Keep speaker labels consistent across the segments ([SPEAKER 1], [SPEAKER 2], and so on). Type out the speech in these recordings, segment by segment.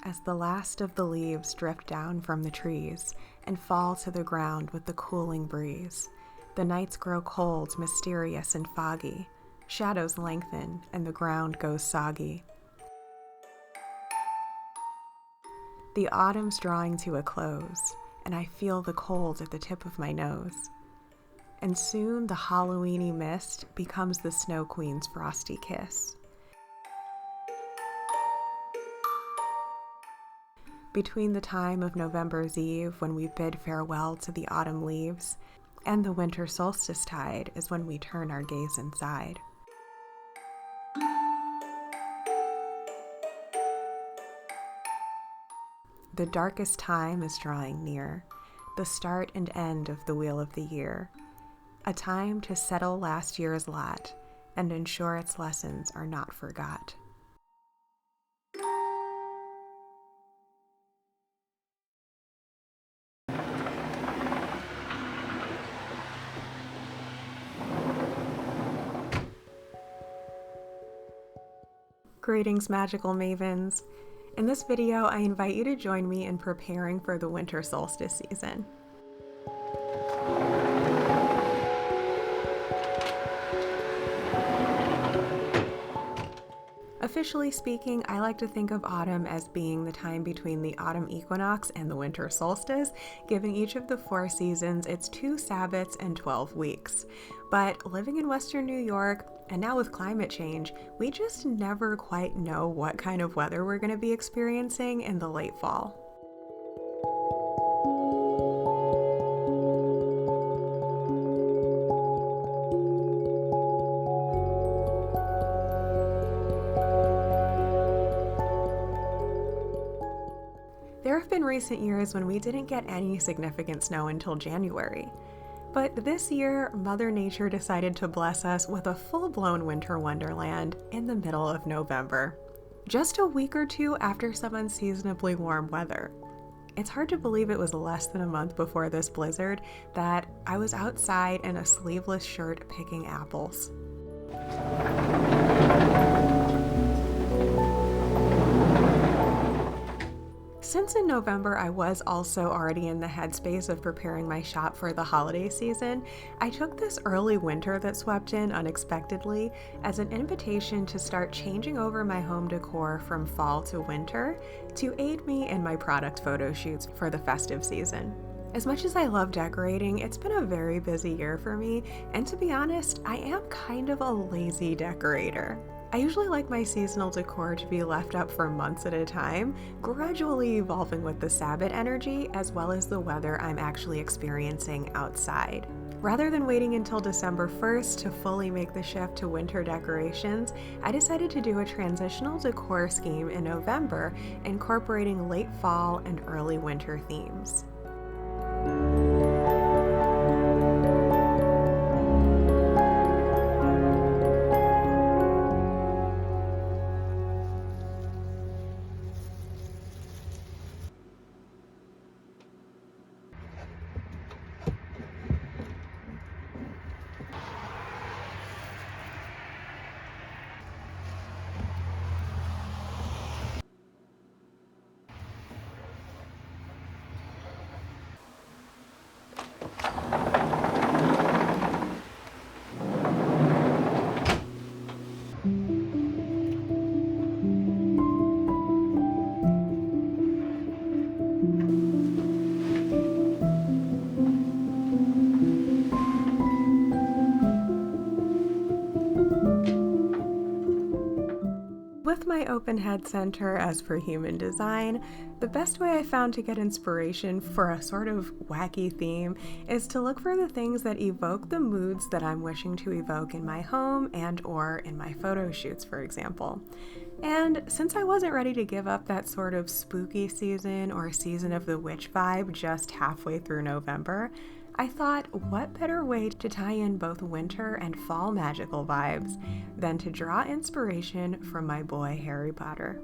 [SPEAKER 1] as the last of the leaves drift down from the trees and fall to the ground with the cooling breeze. The nights grow cold, mysterious, and foggy. Shadows lengthen, and the ground goes soggy. The autumn's drawing to a close, and I feel the cold at the tip of my nose. And soon the Halloweeny mist becomes the Snow Queen's frosty kiss. Between the time of November's Eve, when we bid farewell to the autumn leaves, and the winter solstice tide is when we turn our gaze inside. The darkest time is drawing near, the start and end of the wheel of the year, a time to settle last year's lot and ensure its lessons are not forgot. Greetings, magical mavens. In this video, I invite you to join me in preparing for the winter solstice season. Officially speaking, I like to think of autumn as being the time between the autumn equinox and the winter solstice, giving each of the 4 seasons its 2 Sabbats and 12 weeks. But living in Western New York, and now with climate change, we just never quite know what kind of weather we're going to be experiencing in the late fall. There have been recent years when we didn't get any significant snow until January. But this year, Mother Nature decided to bless us with a full-blown winter wonderland in the middle of November, just a week or 2 after some unseasonably warm weather. It's hard to believe it was less than a month before this blizzard that I was outside in a sleeveless shirt picking apples. Since in November I was also already in the headspace of preparing my shop for the holiday season, I took this early winter that swept in unexpectedly as an invitation to start changing over my home decor from fall to winter to aid me in my product photo shoots for the festive season. As much as I love decorating, it's been a very busy year for me, and to be honest, I am kind of a lazy decorator. I usually like my seasonal decor to be left up for months at a time, gradually evolving with the Sabbath energy as well as the weather I'm actually experiencing outside. Rather than waiting until December 1st to fully make the shift to winter decorations, I decided to do a transitional decor scheme in November, incorporating late fall and early winter themes. With my open head center as per human design, the best way I found to get inspiration for a sort of wacky theme is to look for the things that evoke the moods that I'm wishing to evoke in my home and or in my photo shoots, for example. And since I wasn't ready to give up that sort of spooky season or season of the witch vibe just halfway through November, I thought, what better way to tie in both winter and fall magical vibes than to draw inspiration from my boy Harry Potter.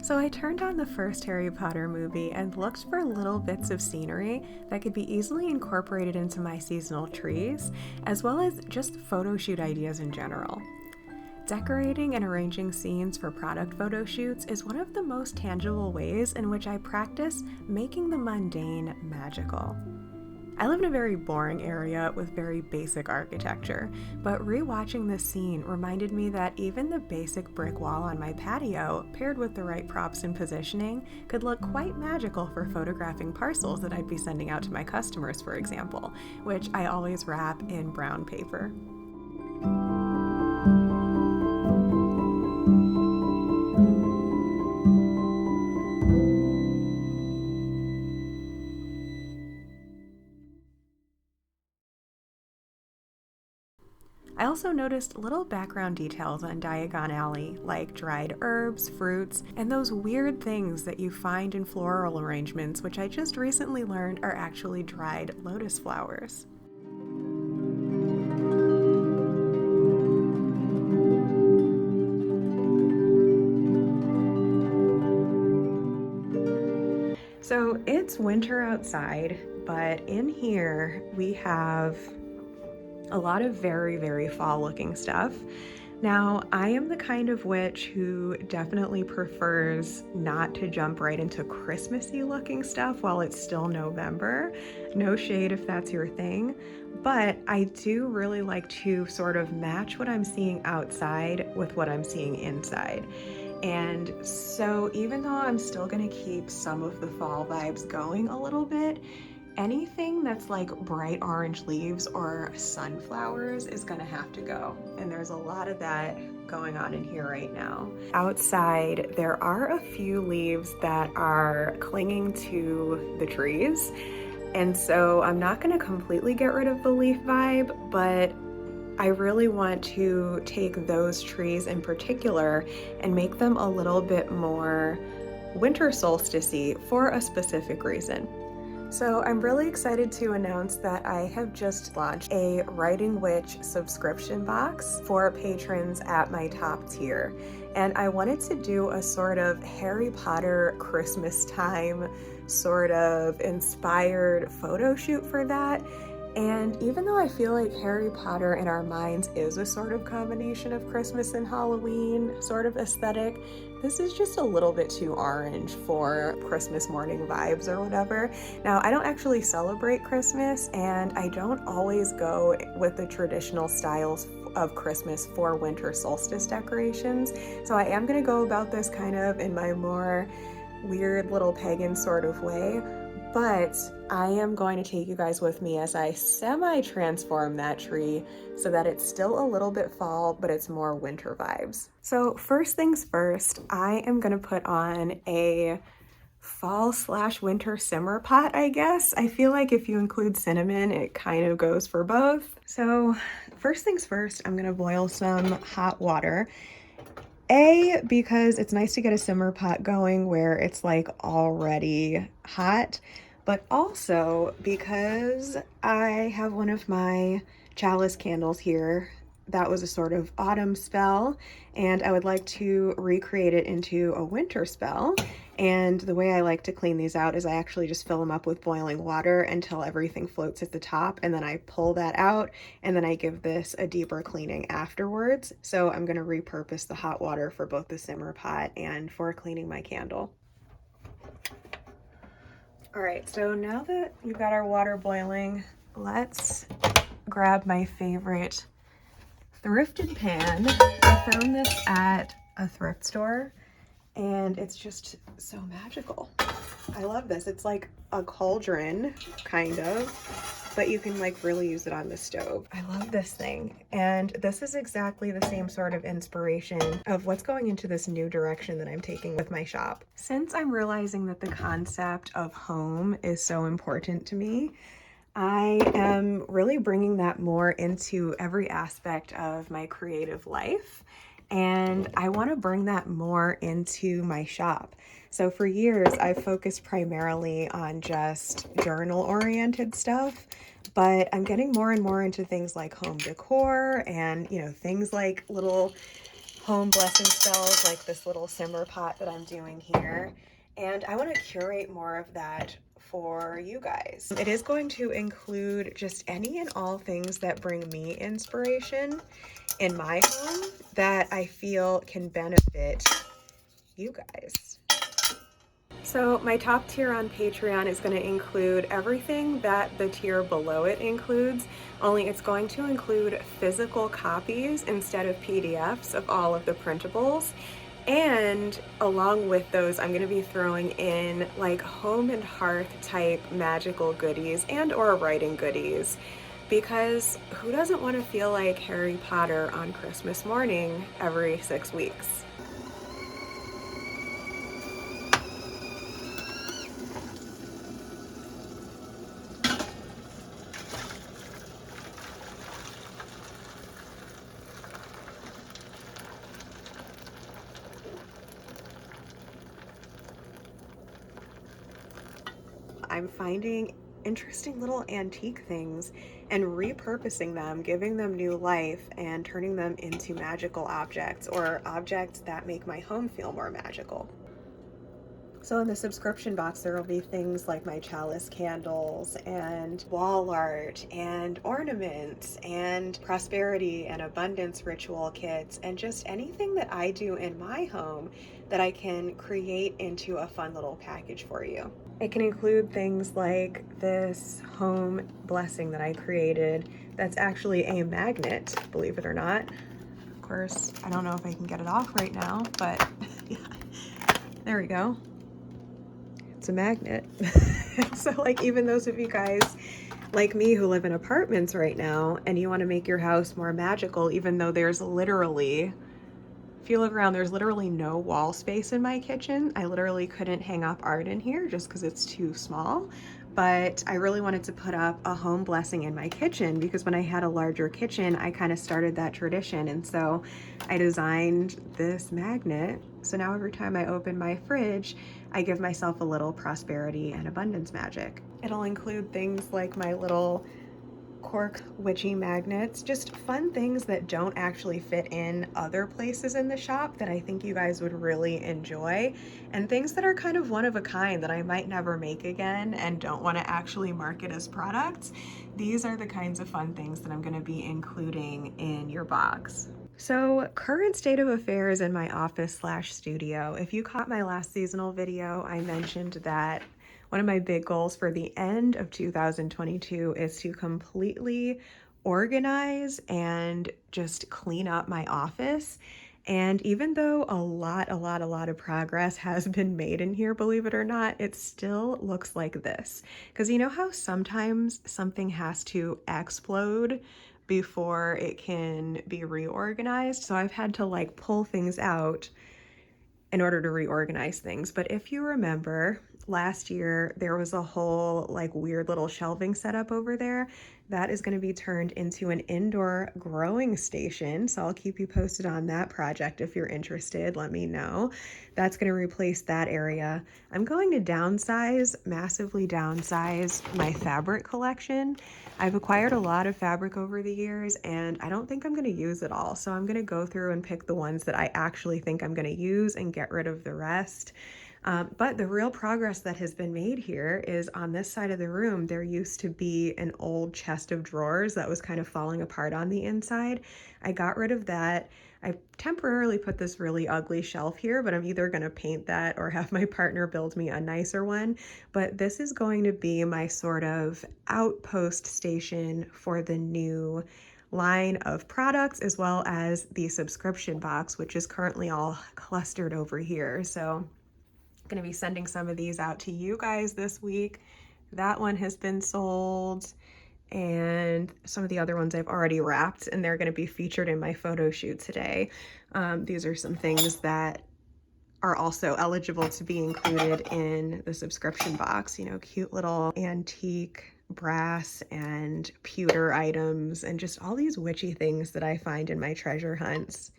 [SPEAKER 1] So I turned on the first Harry Potter movie and looked for little bits of scenery that could be easily incorporated into my seasonal trees, as well as just photo shoot ideas in general. Decorating and arranging scenes for product photo shoots is one of the most tangible ways in which I practice making the mundane magical. I live in a very boring area with very basic architecture, but rewatching this scene reminded me that even the basic brick wall on my patio, paired with the right props and positioning, could look quite magical for photographing parcels that I'd be sending out to my customers, for example, which I always wrap in brown paper. I also noticed little background details on Diagon Alley, like dried herbs, fruits, and those weird things that you find in floral arrangements, which I just recently learned are actually dried lotus flowers. So it's winter outside, but in here we have a lot of very, very fall looking stuff. Now, I am the kind of witch who definitely prefers not to jump right into Christmassy looking stuff while it's still November. No shade if that's your thing, but I do really like to sort of match what I'm seeing outside with what I'm seeing inside. And so even though I'm still gonna keep some of the fall vibes going a little bit, anything that's like bright orange leaves or sunflowers is gonna have to go. And there's a lot of that going on in here right now. Outside, there are a few leaves that are clinging to the trees. And so I'm not gonna completely get rid of the leaf vibe, but I really want to take those trees in particular and make them a little bit more winter solstice-y for a specific reason. So I'm really excited to announce that I have just launched a Writing Witch subscription box for patrons at my top tier. And I wanted to do a sort of Harry Potter Christmas time sort of inspired photo shoot for that. And even though I feel like Harry Potter in our minds is a sort of combination of Christmas and Halloween sort of aesthetic, this is just a little bit too orange for Christmas morning vibes or whatever. Now, I don't actually celebrate Christmas, and I don't always go with the traditional styles of Christmas for winter solstice decorations. So I am gonna go about this kind of in my more weird little pagan sort of way. But I am going to take you guys with me as I semi-transform that tree so that it's still a little bit fall, but it's more winter vibes. So first things first, I am gonna put on a fall/winter simmer pot, I guess. I feel like if you include cinnamon, it kind of goes for both. So first things first, I'm gonna boil some hot water. Because it's nice to get a simmer pot going where it's like already hot, but also because I have one of my chalice candles here that was a sort of autumn spell, and I would like to recreate it into a winter spell. And the way I like to clean these out is I actually just fill them up with boiling water until everything floats at the top, and then I pull that out, and then I give this a deeper cleaning afterwards. So I'm going to repurpose the hot water for both the simmer pot and for cleaning my candle. All right, so now that we've got our water boiling, let's grab my favorite thrifted pan. I found this at a thrift store, and it's just so magical. I love this. It's like a cauldron, kind of, but you can like really use it on the stove. I love this thing. And this is exactly the same sort of inspiration of what's going into this new direction that I'm taking with my shop. Since I'm realizing that the concept of home is so important to me, I am really bringing that more into every aspect of my creative life. And I want to bring that more into my shop. So for years, I've focused primarily on just journal-oriented stuff, but I'm getting more and more into things like home decor and, things like little home blessing spells like this little simmer pot that I'm doing here. and I want to curate more of that for you guys. It is going to include just any and all things that bring me inspiration in my home that I feel can benefit you guys. So my top tier on Patreon is going to include everything that the tier below it includes, only it's going to include physical copies instead of PDFs of all of the printables. And along with those, I'm going to be throwing in like home and hearth type magical goodies and or writing goodies, because who doesn't want to feel like Harry Potter on Christmas morning every 6 weeks? I'm finding interesting little antique things and repurposing them, giving them new life and turning them into magical objects or objects that make my home feel more magical. So in the subscription box, there will be things like my chalice candles and wall art and ornaments and prosperity and abundance ritual kits and just anything that I do in my home that I can create into a fun little package for you. It can include things like this home blessing that I created that's actually a magnet, believe it or not. Of course, I don't know if I can get it off right now, but yeah, there we go. It's a magnet. So like even those of you guys like me who live in apartments right now and you want to make your house more magical, even though there's literally, if you look around, there's literally no wall space in my kitchen. I literally couldn't hang up art in here just because it's too small. But I really wanted to put up a home blessing in my kitchen because when I had a larger kitchen, I kind of started that tradition. And so I designed this magnet. So now every time I open my fridge, I give myself a little prosperity and abundance magic. It'll include things like my little cork witchy magnets, just fun things that don't actually fit in other places in the shop that I think you guys would really enjoy, and things that are kind of one of a kind that I might never make again and don't want to actually market as products. These are the kinds of fun things that I'm going to be including in your box. So current state of affairs in my office/studio. If you caught my last seasonal video, I mentioned that one of my big goals for the end of 2022 is to completely organize and just clean up my office. And even though a lot of progress has been made in here, believe it or not, it still looks like this. Because you know how sometimes something has to explode before it can be reorganized? So I've had to like pull things out in order to reorganize things. But if you remember, last year there was a whole like weird little shelving setup over there. That is going to be turned into an indoor growing station. So I'll keep you posted on that project. If you're interested, let me know. That's going to replace that area. I'm going to massively downsize my fabric collection. I've acquired a lot of fabric over the years and I don't think I'm going to use it all. So I'm going to go through and pick the ones that I actually think I'm going to use and get rid of the rest. But the real progress that has been made here is on this side of the room, there used to be an old chest of drawers that was kind of falling apart on the inside. I got rid of that. I temporarily put this really ugly shelf here, but I'm either going to paint that or have my partner build me a nicer one. But this is going to be my sort of outpost station for the new line of products, as well as the subscription box, which is currently all clustered over here. So going to be sending some of these out to you guys this week. That one has been sold, and some of the other ones I've already wrapped, and they're going to be featured in my photo shoot today. These are some things that are also eligible to be included in the subscription box. You know, cute little antique brass and pewter items and just all these witchy things that I find in my treasure hunts.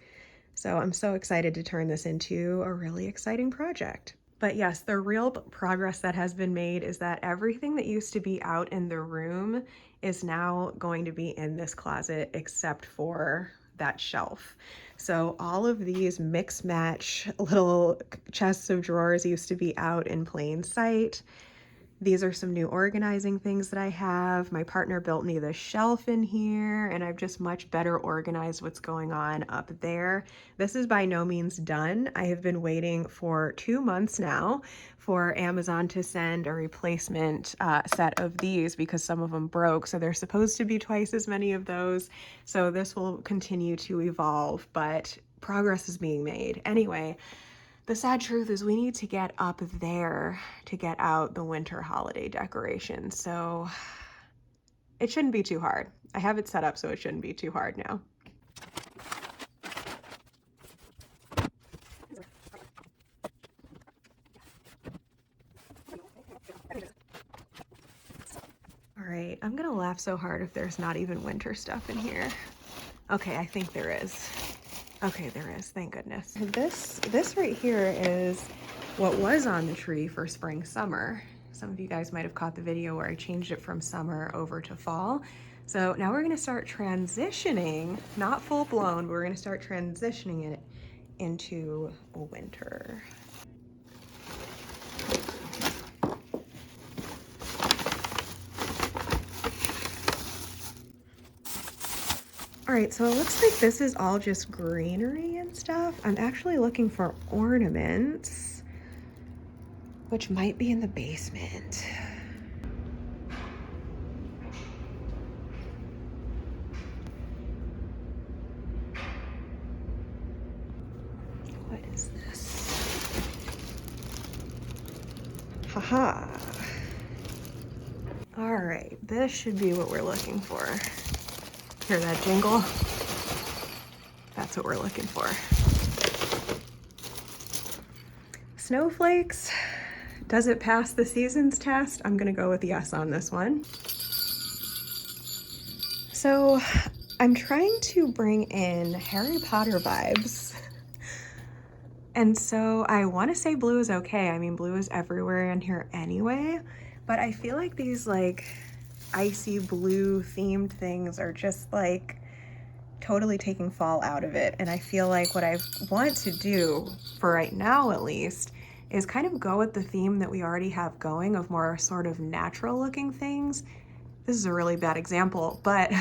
[SPEAKER 1] So I'm so excited to turn this into a really exciting project. But yes, the real progress that has been made is that everything that used to be out in the room is now going to be in this closet except for that shelf. So all of these mix match little chests of drawers used to be out in plain sight. These are some new organizing things that I have. My partner built me this shelf in here, and I've just much better organized what's going on up there. This is by no means done. I have been waiting for 2 months now for Amazon to send a replacement set of these because some of them broke. So there's supposed to be twice as many of those. So this will continue to evolve, but progress is being made. Anyway, the sad truth is we need to get up there to get out the winter holiday decorations. So it shouldn't be too hard. I have it set up so it shouldn't be too hard now. All right, I'm gonna laugh so hard if there's not even winter stuff in here. Okay, I think there is. Okay, there is, thank goodness. This right here is what was on the tree for spring, summer. Some of you guys might have caught the video where I changed it from summer over to fall. So now we're gonna start transitioning, not full blown, but we're gonna start transitioning it into winter. All right, so it looks like this is all just greenery and stuff. I'm actually looking for ornaments, which might be in the basement. What is this? Haha. All right, this should be what we're looking for. Hear that jingle? That's what we're looking for. Snowflakes. Does it pass the seasons test? I'm gonna go with yes on this one. So I'm trying to bring in Harry Potter vibes. And so I wanna say blue is okay. I mean, blue is everywhere in here anyway, but I feel like these like icy blue themed things are just like totally taking fall out of it. And I feel like what I want to do, for right now at least, is kind of go with the theme that we already have going of more sort of natural looking things. This is a really bad example, but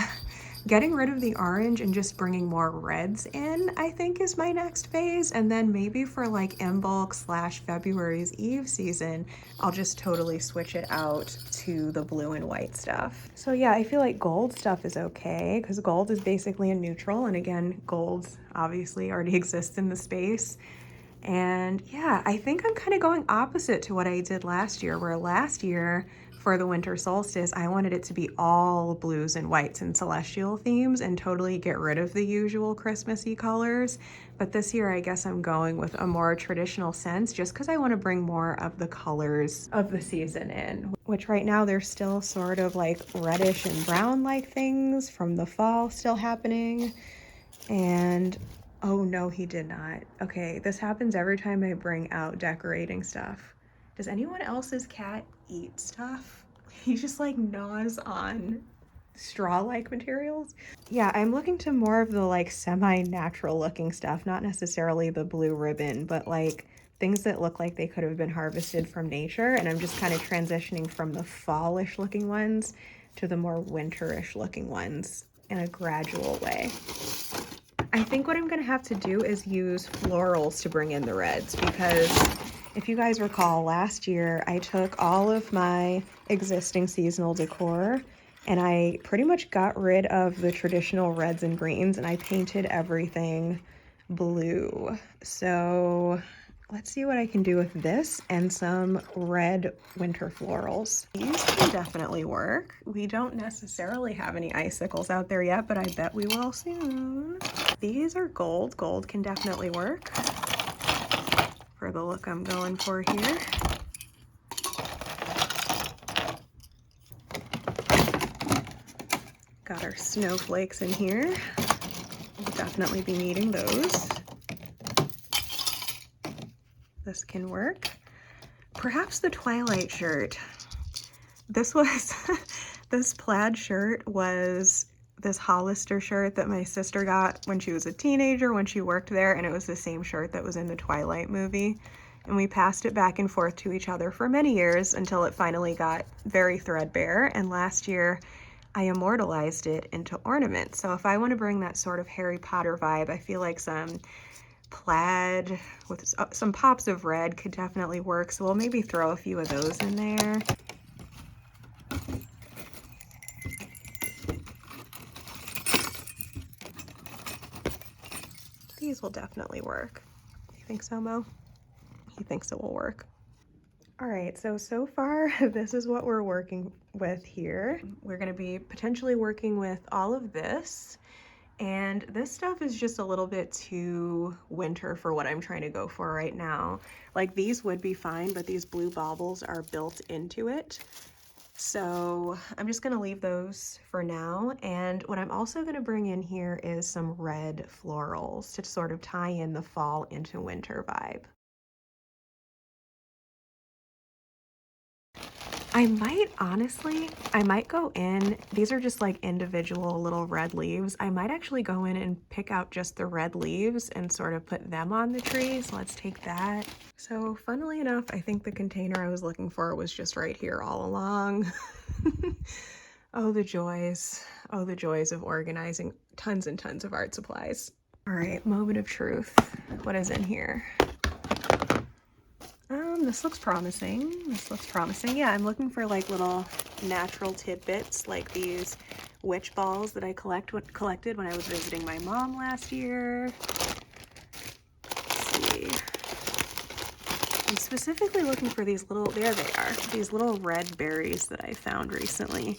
[SPEAKER 1] getting rid of the orange and just bringing more reds in, I think is my next phase. And then maybe for like Imbolc / February's Eve season, I'll just totally switch it out to the blue and white stuff. So yeah, I feel like gold stuff is okay because gold is basically a neutral. And again, gold obviously already exists in the space. And yeah, I think I'm kind of going opposite to what I did last year, where last year for the winter solstice, I wanted it to be all blues and whites and celestial themes and totally get rid of the usual Christmassy colors. But this year, I guess I'm going with a more traditional sense just because I want to bring more of the colors of the season in, which right now they're still sort of like reddish and brown like things from the fall still happening. And oh no, he did not. Okay, this happens every time I bring out decorating stuff. Does anyone else's cat eat stuff? He just like gnaws on straw-like materials. Yeah, I'm looking to more of the like semi-natural looking stuff, not necessarily the blue ribbon, but like things that look like they could have been harvested from nature. And I'm just kind of transitioning from the fallish looking ones to the more winterish looking ones in a gradual way. I think what I'm gonna have to do is use florals to bring in the reds, because if you guys recall, last year I took all of my existing seasonal decor and I pretty much got rid of the traditional reds and greens and I painted everything blue. So let's see what I can do with this and some red winter florals. These can definitely work. We don't necessarily have any icicles out there yet, but I bet we will soon. These are gold. Gold can definitely work for the look I'm going for here. Got our snowflakes in here. We'll definitely be needing those. This can work. Perhaps the Twilight shirt. This plaid shirt was this Hollister shirt that my sister got when she was a teenager when she worked there, and it was the same shirt that was in the Twilight movie. And we passed it back and forth to each other for many years until it finally got very threadbare, and last year I immortalized it into ornaments. So if I want to bring that sort of Harry Potter vibe, I feel like some plaid with some pops of red could definitely work. So we'll maybe throw a few of those in there. These will definitely work. You think so, Mo? He thinks it will work. All right, so far, this is what we're working with here. We're gonna be potentially working with all of this, and this stuff is just a little bit too winter for what I'm trying to go for right now. Like, these would be fine, but these blue baubles are built into it. So I'm just gonna leave those for now. And what I'm also gonna bring in here is some red florals to sort of tie in the fall into winter vibe. I might, honestly, I might go in, these are just like individual little red leaves. I might actually go in and pick out just the red leaves and sort of put them on the tree. So let's take that. So funnily enough, I think the container I was looking for was just right here all along. Oh, the joys. Oh, the joys of organizing tons and tons of art supplies. All right, moment of truth. What is in here? This looks promising. This looks promising. Yeah, I'm looking for like little natural tidbits like these witch balls that I collected when I was visiting my mom last year. Let's see. I'm specifically looking for these little, there they are, these little red berries that I found recently.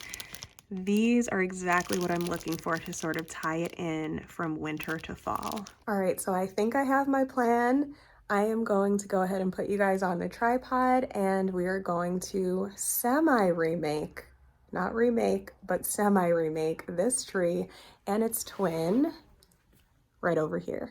[SPEAKER 1] These are exactly what I'm looking for to sort of tie it in from winter to fall. All right, so I think I have my plan. I am going to go ahead and put you guys on the tripod, and we are going to semi-remake, not remake, but semi-remake this tree and its twin right over here.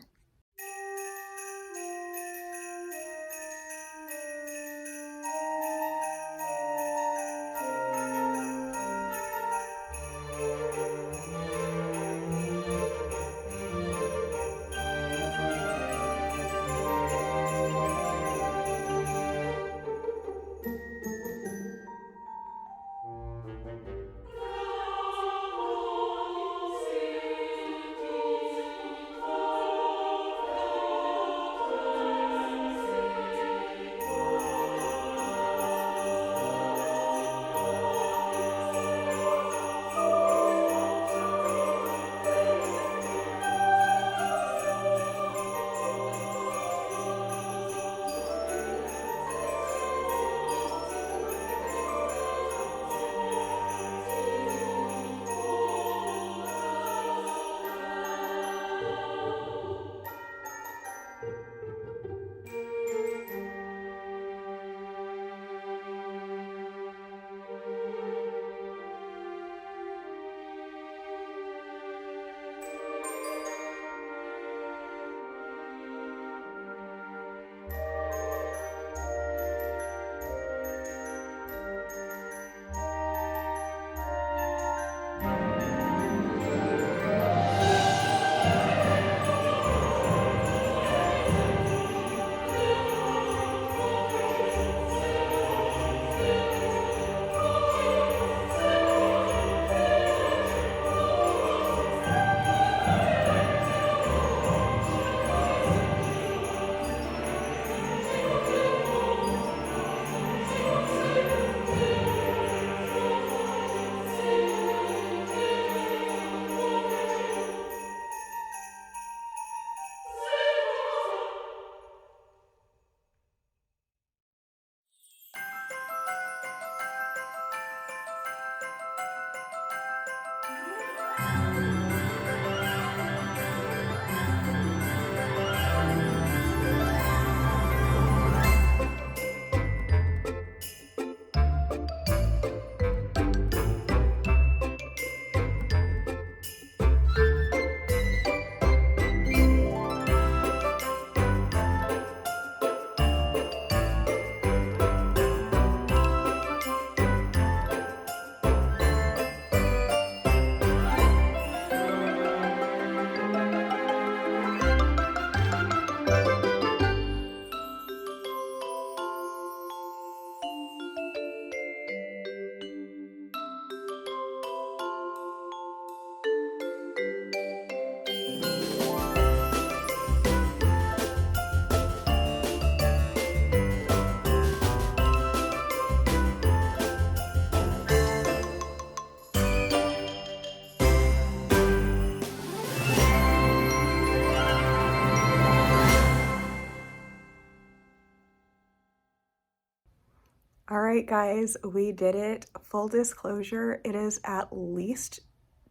[SPEAKER 1] All right, guys, we did it. Full disclosure, it is at least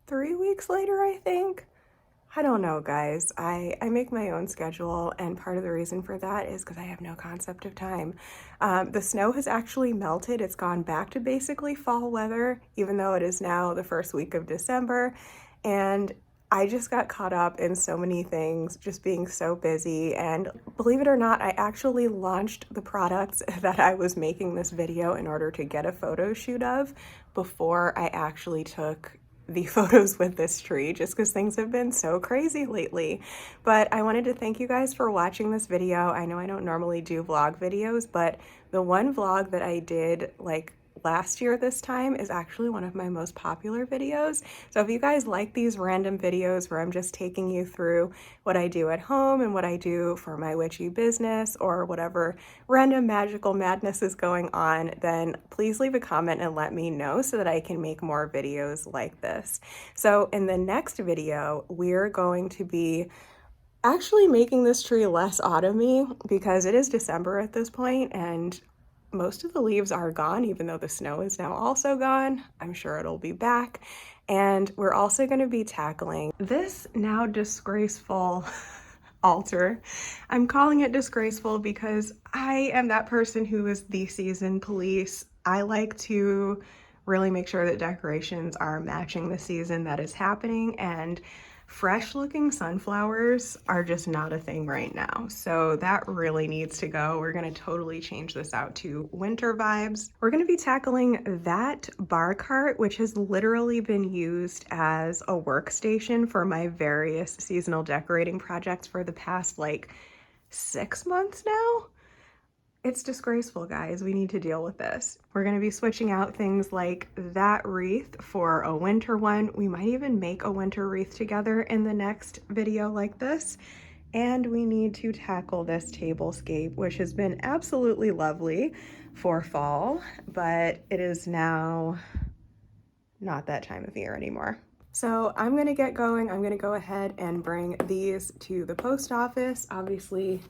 [SPEAKER 1] 3 weeks later, I think. I don't know, guys. I make my own schedule, and part of the reason for that is because I have no concept of time. The snow has actually melted. It's gone back to basically fall weather, even though it is now the first week of December. And I just got caught up in so many things, just being so busy. And believe it or not, I actually launched the products that I was making this video in order to get a photo shoot of before I actually took the photos with this tree, just because things have been so crazy lately. But I wanted to thank you guys for watching this video. I know I don't normally do vlog videos, but the one vlog that I did like last year this time is actually one of my most popular videos. So if you guys like these random videos where I'm just taking you through what I do at home and what I do for my witchy business or whatever random magical madness is going on, then please leave a comment and let me know so that I can make more videos like this. So in the next video, we're going to be actually making this tree less autumny because it is December at this point and most of the leaves are gone, even though the snow is now also gone. I'm sure it'll be back. And we're also going to be tackling this now disgraceful altar. I'm calling it disgraceful because I am that person who is the season police. I like to really make sure that decorations are matching the season that is happening, and fresh looking sunflowers are just not a thing right now. So that really needs to go. We're going to totally change this out to winter vibes. We're going to be tackling that bar cart, which has literally been used as a workstation for my various seasonal decorating projects for the past like 6 months now. It's disgraceful, guys. We need to deal with this. We're going to be switching out things like that wreath for a winter one. We might even make a winter wreath together in the next video like this. And we need to tackle this tablescape, which has been absolutely lovely for fall, but it is now not that time of year anymore. So I'm going to get going. I'm going to go ahead and bring these to the post office. Obviously,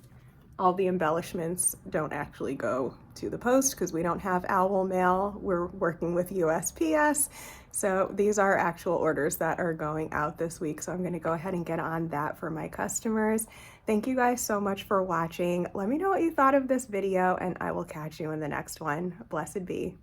[SPEAKER 1] all the embellishments don't actually go to the post because we don't have owl mail. We're working with USPS. So these are actual orders that are going out this week. So I'm going to go ahead and get on that for my customers. Thank you guys so much for watching. Let me know what you thought of this video and I will catch you in the next one. Blessed be.